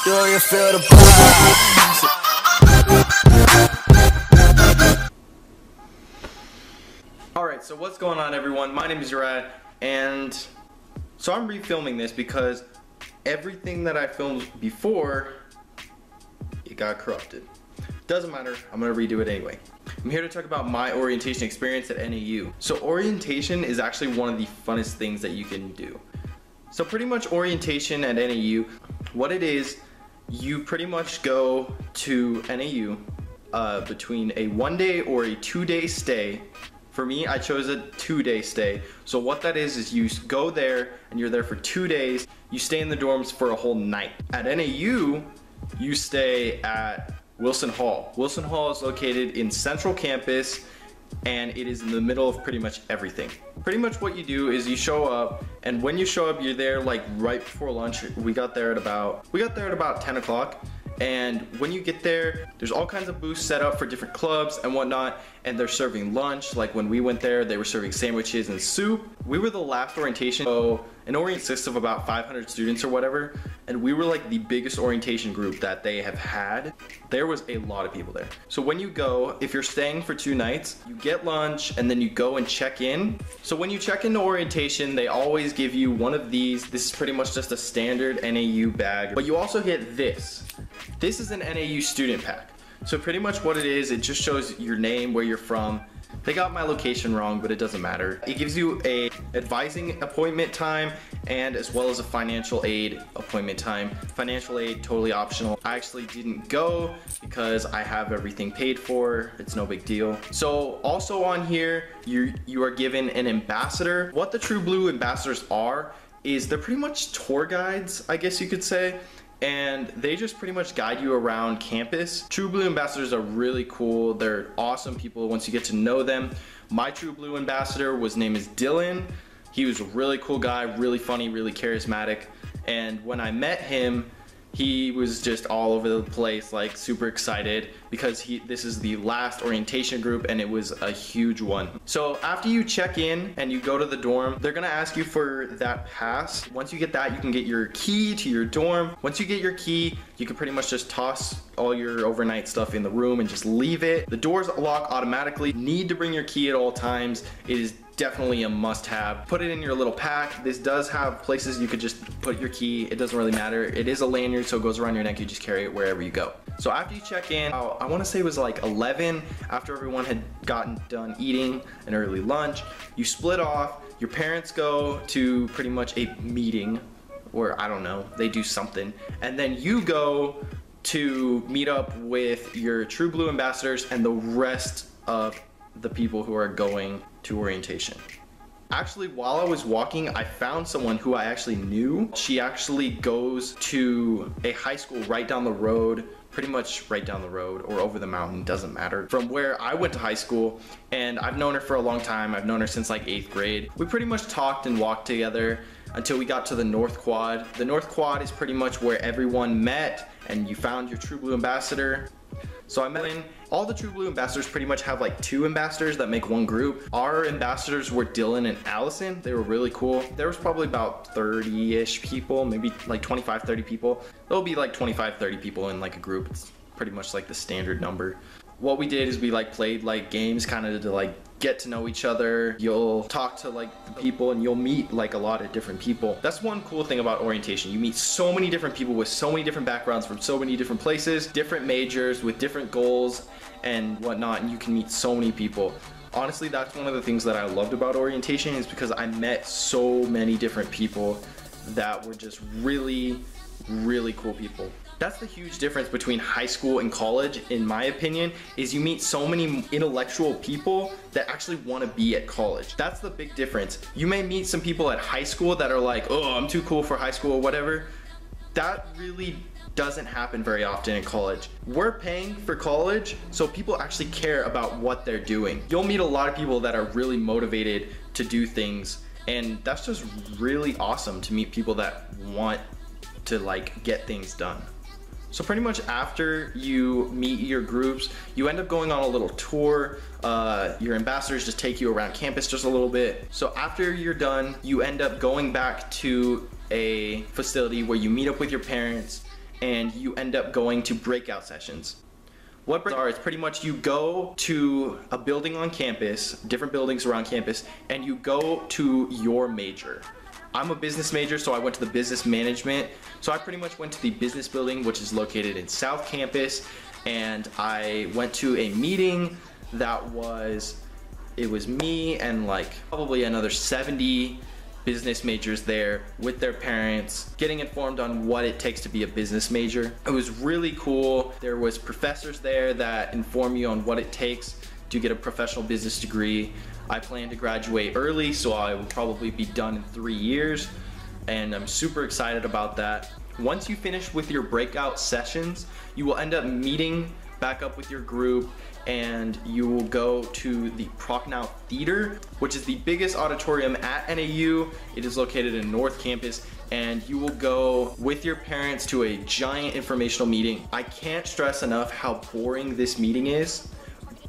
Do you feel the vibes? Alright, so what's going on, everyone? My name is Uriah, and so I'm refilming this because everything that I filmed before, it got corrupted. Doesn't matter, I'm gonna redo it anyway. I'm here to talk about my orientation experience at NAU. So orientation is actually one of the funnest things that you can do. So pretty much orientation at NAU, what it is, you pretty much go to NAU between a 1-day or a 2-day stay. For me, I chose a 2-day stay. So what that is you go there and you're there for 2 days. You stay in the dorms for a whole night. At NAU, you stay at Wilson Hall. Wilson Hall is located in Central Campus, and it is in the middle of pretty much everything. Pretty much what you do is you show up, and when you show up, you're there like right before lunch. We got there at about 10 o'clock. And when you get there, there's all kinds of booths set up for different clubs and whatnot, and they're serving lunch. Like when we went there, they were serving sandwiches and soup. We were the last orientation, so an orientation consists of about 500 students or whatever, and we were like the biggest orientation group that they have had. There was a lot of people there. So when you go, if you're staying for 2 nights, you get lunch and then you go and check in. So when you check into orientation, they always give you one of these. This is pretty much just a standard NAU bag, but you also get this. This is an NAU student pack. So pretty much what it is, it just shows your name, where you're from. They got my location wrong, but it doesn't matter. It gives you a advising appointment time and as well as a financial aid appointment time. Financial aid, totally optional. I actually didn't go because I have everything paid for. It's no big deal. So also on here, you are given an ambassador. What the True Blue ambassadors are is they're pretty much tour guides, I guess you could say. And they just pretty much guide you around campus. True Blue ambassadors are really cool. They're awesome people once you get to know them. My True Blue ambassador, his name is Dylan. He was a really cool guy, really funny, really charismatic. And when I met him, he was just all over the place, like super excited because this is the last orientation group and it was a huge one. So after you check in and you go to the dorm, they're gonna ask you for that pass. Once you get that, you can get your key to your dorm. Once you get your key, you can pretty much just toss all your overnight stuff in the room and just leave it. The doors lock automatically. You need to bring your key at all times. It is definitely a must-have. Put it in your little pack. This does have places you could just put your key. It doesn't really matter. It is a lanyard, so it goes around your neck. You just carry it wherever you go. So after you check in, I want to say it was like 11, after everyone had gotten done eating an early lunch, you split off. Your parents go to pretty much a meeting, or I don't know, they do something, and then you go to meet up with your True Blue ambassadors and the rest of the people who are going to orientation. Actually, while I was walking, I found someone who I actually knew. She actually goes to a high school right down the road, pretty much right down the road or over the mountain, doesn't matter, from where I went to high school, and I've known her for a long time. I've known her since like 8th grade. We pretty much talked and walked together until we got to the North Quad. The North Quad is pretty much where everyone met and you found your True Blue ambassador. So I met in. All the True Blue ambassadors pretty much have like 2 ambassadors that make one group. Our ambassadors were Dylan and Allison. They were really cool. There was probably about 30-ish people, maybe like 25, 30 people. There'll be like 25, 30 people in like a group. It's pretty much like the standard number. What we did is we like played like games kind of to like get to know each other. You'll talk to like the people and you'll meet like a lot of different people. That's one cool thing about orientation. You meet so many different people with so many different backgrounds from so many different places, different majors with different goals and whatnot, and you can meet so many people. Honestly, that's one of the things that I loved about orientation, is because I met so many different people that were just really, really cool people. That's the huge difference between high school and college, in my opinion, is you meet so many intellectual people that actually want to be at college. That's the big difference. You may meet some people at high school that are like, oh, I'm too cool for high school or whatever. That really doesn't happen very often in college. We're paying for college, so people actually care about what they're doing. You'll meet a lot of people that are really motivated to do things, and that's just really awesome to meet people that want to like get things done. So pretty much after you meet your groups, you end up going on a little tour. Your ambassadors just take you around campus just a little bit. So after you're done, you end up going back to a facility where you meet up with your parents and you end up going to breakout sessions. What breakouts are, it's pretty much you go to a building on campus, different buildings around campus, and you go to your major. I'm a business major, so I went to the business management. So I pretty much went to the business building, which is located in South Campus, and I went to a meeting that it was me and like probably another 70 business majors there with their parents, getting informed on what it takes to be a business major. It was really cool. There was professors there that inform you on what it takes to get a professional business degree. I plan to graduate early, so I will probably be done in 3 years, and I'm super excited about that. Once you finish with your breakout sessions, you will end up meeting back up with your group, and you will go to the Nau Theater, which is the biggest auditorium at NAU. It is located in North Campus, and you will go with your parents to a giant informational meeting. I can't stress enough how boring this meeting is,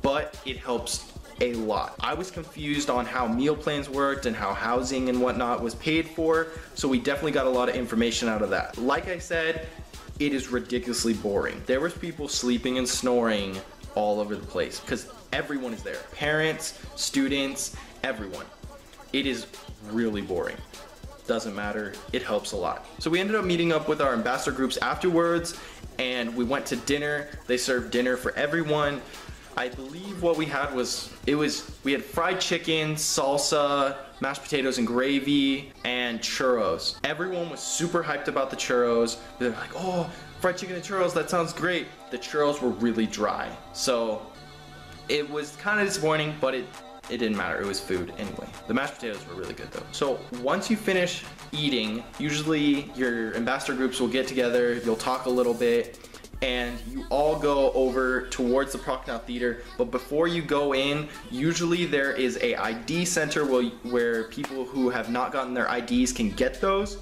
but it helps a lot. I was confused on how meal plans worked and how housing and whatnot was paid for, so we definitely got a lot of information out of that. Like I said, it is ridiculously boring. There was people sleeping and snoring all over the place because everyone is there. Parents, students, everyone. It is really boring. Doesn't matter, it helps a lot. So we ended up meeting up with our ambassador groups afterwards, and we went to dinner. They served dinner for everyone. I believe what we had we had fried chicken, salsa, mashed potatoes and gravy, and churros. Everyone was super hyped about the churros. They're like, oh, fried chicken and churros, that sounds great. The churros were really dry. So it was kind of disappointing, but it didn't matter, it was food anyway. The mashed potatoes were really good though. So once you finish eating, usually your ambassador groups will get together, you'll talk a little bit, and you all go over towards the Nau Theater. But before you go in, usually there is a ID center where people who have not gotten their IDs can get those.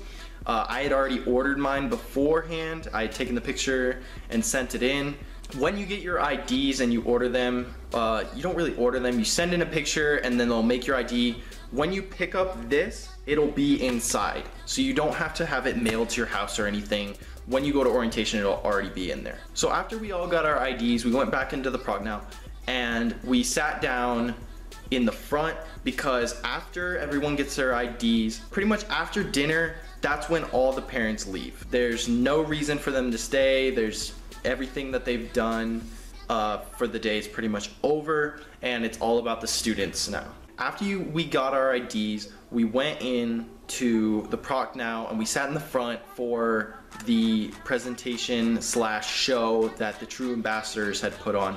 I had already ordered mine beforehand. I had taken the picture and sent it in. When you get your IDs and you order them, you don't really order them, you send in a picture and then they'll make your ID. When you pick up this, it'll be inside. So you don't have to have it mailed to your house or anything. When you go to orientation, it'll already be in there. So after we all got our IDs, we went back into the Nau and we sat down in the front, because after everyone gets their IDs, pretty much after dinner, that's when all the parents leave. There's no reason for them to stay. There's everything that they've done for the day is pretty much over, and it's all about the students now. After we got our IDs, we went in to the Nau and we sat in the front for the presentation slash show that the True Ambassadors had put on.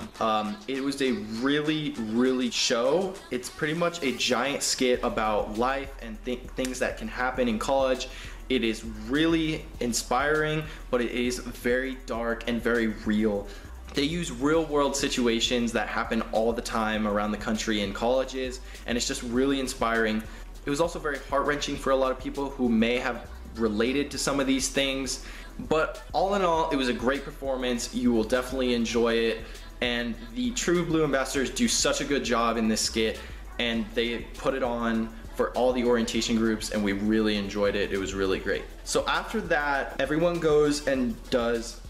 It was a really show. It's pretty much a giant skit about life and things that can happen in college. It is really inspiring, but it is very dark and very real. They use real world situations that happen all the time around the country in colleges, and it's just really inspiring. It was also very heart-wrenching for a lot of people who may have related to some of these things, but all in all, it was a great performance. You will definitely enjoy it, and the True Blue Ambassadors do such a good job in this skit, and they put it on for all the orientation groups, and we really enjoyed it. It was really great. So after that, everyone goes and does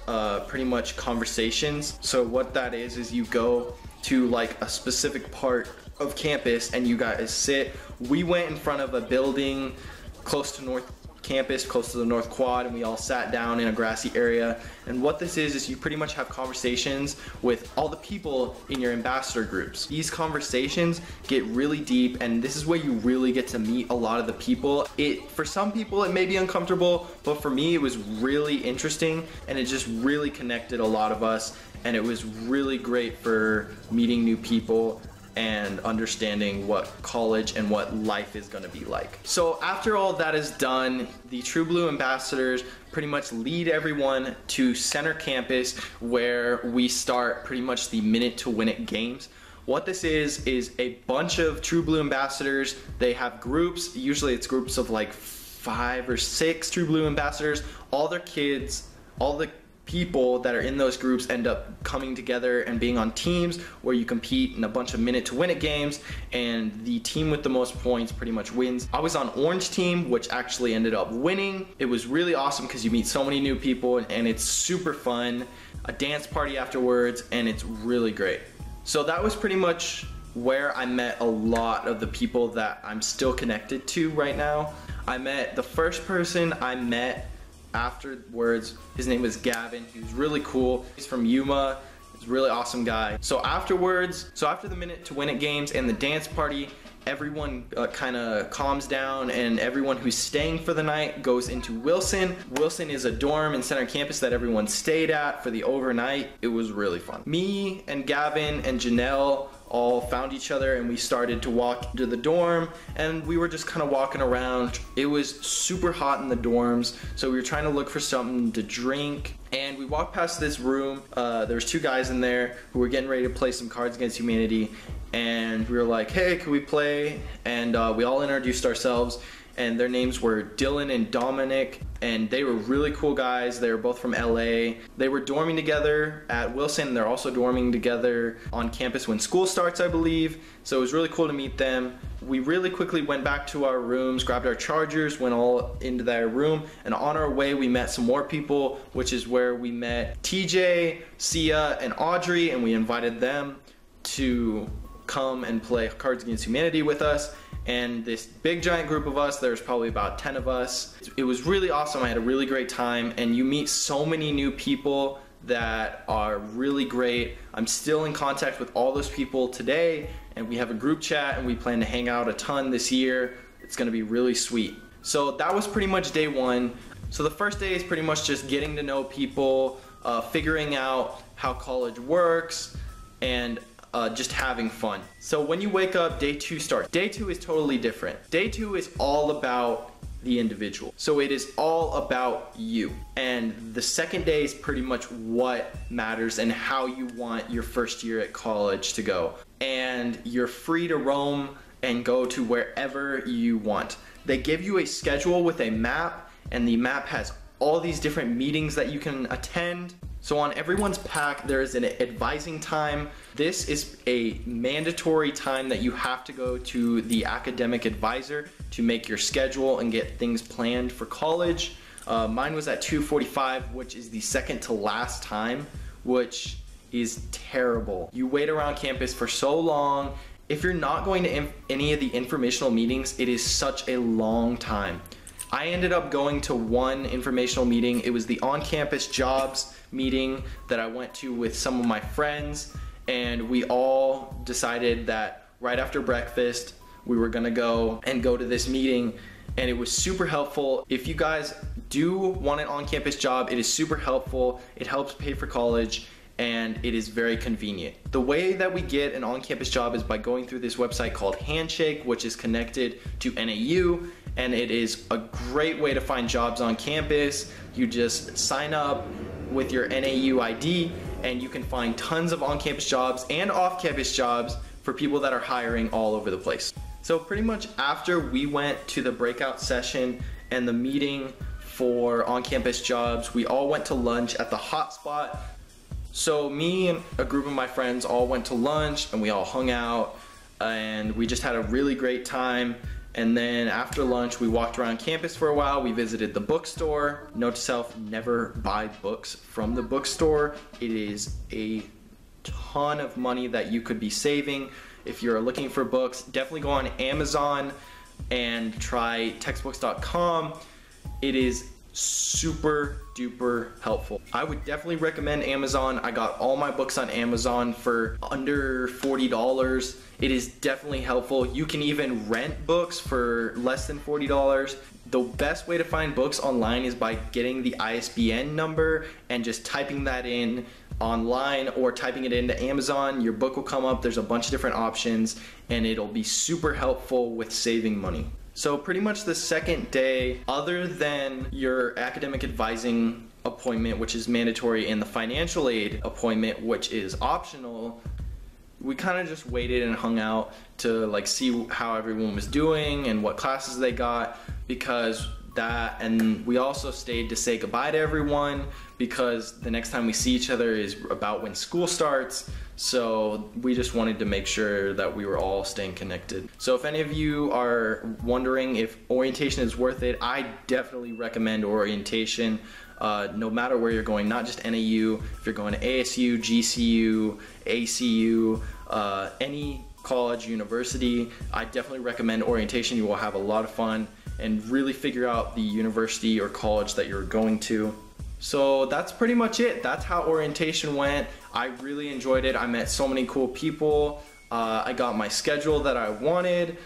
pretty much conversations. So what that is you go to like a specific part of campus and you guys sit. We went in front of a building close to North Campus, close to the North Quad, and we all sat down in a grassy area. And what this is you pretty much have conversations with all the people in your ambassador groups. These conversations get really deep, and this is where you really get to meet a lot of the people. For some people it may be uncomfortable, but for me it was really interesting, and it just really connected a lot of us, and it was really great for meeting new people and understanding what college and what life is gonna be like. So after all that is done, the True Blue Ambassadors pretty much lead everyone to center campus, where we start pretty much the minute to win it games. What this is a bunch of True Blue Ambassadors. They have groups, usually it's groups of like 5 or 6 True Blue Ambassadors, all their kids, all the people that are in those groups end up coming together and being on teams where you compete in a bunch of minute to win it games, and the team with the most points pretty much wins. I was on orange team, which actually ended up winning. It was really awesome because you meet so many new people and it's super fun. A dance party afterwards, and it's really great. So that was pretty much where I met a lot of the people that I'm still connected to right now. I met the first person I met afterwards, his name was Gavin. He was really cool. He's from Yuma. He's a really awesome guy. So after the minute to win it games and the dance party, everyone kind of calms down, and everyone who's staying for the night goes into Wilson. Wilson is a dorm in center campus that everyone stayed at for the overnight. It was really fun. Me and Gavin and Janelle all found each other, and we started to walk to the dorm, and we were just kind of walking around. It was super hot in the dorms, so we were trying to look for something to drink, and we walked past this room. There was two guys in there who were getting ready to play some Cards Against Humanity, and we were like, hey, can we play? And we all introduced ourselves, and their names were Dylan and Dominic, and they were really cool guys. They were both from LA. They were dorming together at Wilson. They're also dorming together on campus when school starts, I believe. So it was really cool to meet them. We really quickly went back to our rooms, grabbed our chargers, went all into their room, and on our way we met some more people, which is where we met TJ, Sia, and Audrey, and we invited them to come and play Cards Against Humanity with us. And this big giant group of us, there's probably about 10 of us. It was really awesome. I had a really great time, and you meet so many new people that are really great. I'm still in contact with all those people today, and we have a group chat, and we plan to hang out a ton this year. It's gonna be really sweet. So that was pretty much day one. So the first day is pretty much just getting to know people, figuring out how college works, and just having fun. So when you wake up, day two starts. Day two is totally different. Day two is all about the individual. So it is all about you. And the second day is pretty much what matters and how you want your first year at college to go. And you're free to roam and go to wherever you want. They give you a schedule with a map, and the map has all these different meetings that you can attend. So on everyone's pack, there is an advising time. This is a mandatory time that you have to go to the academic advisor to make your schedule and get things planned for college. Mine was at 2:45, which is the second to last time, which is terrible. You wait around campus for so long. If you're not going to any of the informational meetings, it is such a long time. I ended up going to one informational meeting. It was the on-campus jobs meeting that I went to with some of my friends, and we all decided that right after breakfast we were gonna go to this meeting, and it was super helpful. If you guys do want an on-campus job, it is super helpful. It helps pay for college, and it is very convenient. The way that we get an on-campus job is by going through this website called Handshake, which is connected to NAU, and it is a great way to find jobs on campus. You just sign up with your NAU ID, and you can find tons of on-campus jobs and off-campus jobs for people that are hiring all over the place. So pretty much after we went to the breakout session and the meeting for on-campus jobs, we all went to lunch at the hotspot. So me and a group of my friends all went to lunch, and we all hung out, and we just had a really great time. And then after lunch, we walked around campus for a while. We visited the bookstore. Note to self, never buy books from the bookstore. It is a ton of money that you could be saving. If you're looking for books, definitely go on Amazon and try textbooks.com. It is super duper helpful. I would definitely recommend Amazon. I got all my books on Amazon for under $40. It is definitely helpful. You can even rent books for less than $40. The best way to find books online is by getting the ISBN number and just typing that in online or typing it into Amazon. Your book will come up. There's a bunch of different options, and it'll be super helpful with saving money. So pretty much the second day, other than your academic advising appointment, which is mandatory, and the financial aid appointment, which is optional, we kind of just waited and hung out to like see how everyone was doing and what classes they got, because that, and we also stayed to say goodbye to everyone because the next time we see each other is about when school starts. So we just wanted to make sure that we were all staying connected. So if any of you are wondering if orientation is worth it, I definitely recommend orientation. No matter where you're going, not just NAU, if you're going to ASU, GCU, ACU, any college, university, I definitely recommend orientation. You will have a lot of fun and really figure out the university or college that you're going to. So that's pretty much it. That's how orientation went. I really enjoyed it. I met so many cool people. I got my schedule that I wanted.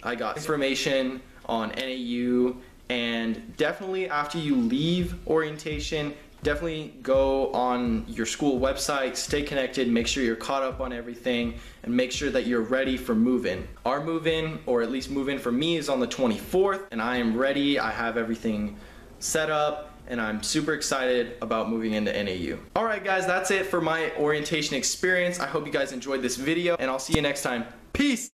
I got information on NAU, and definitely after you leave orientation, definitely go on your school website, stay connected, make sure you're caught up on everything, and make sure that you're ready for move-in. Our move-in, or at least move-in for me, is on the 24th, and I am ready. I have everything set up, and I'm super excited about moving into NAU. Alright guys, that's it for my orientation experience. I hope you guys enjoyed this video, and I'll see you next time. Peace!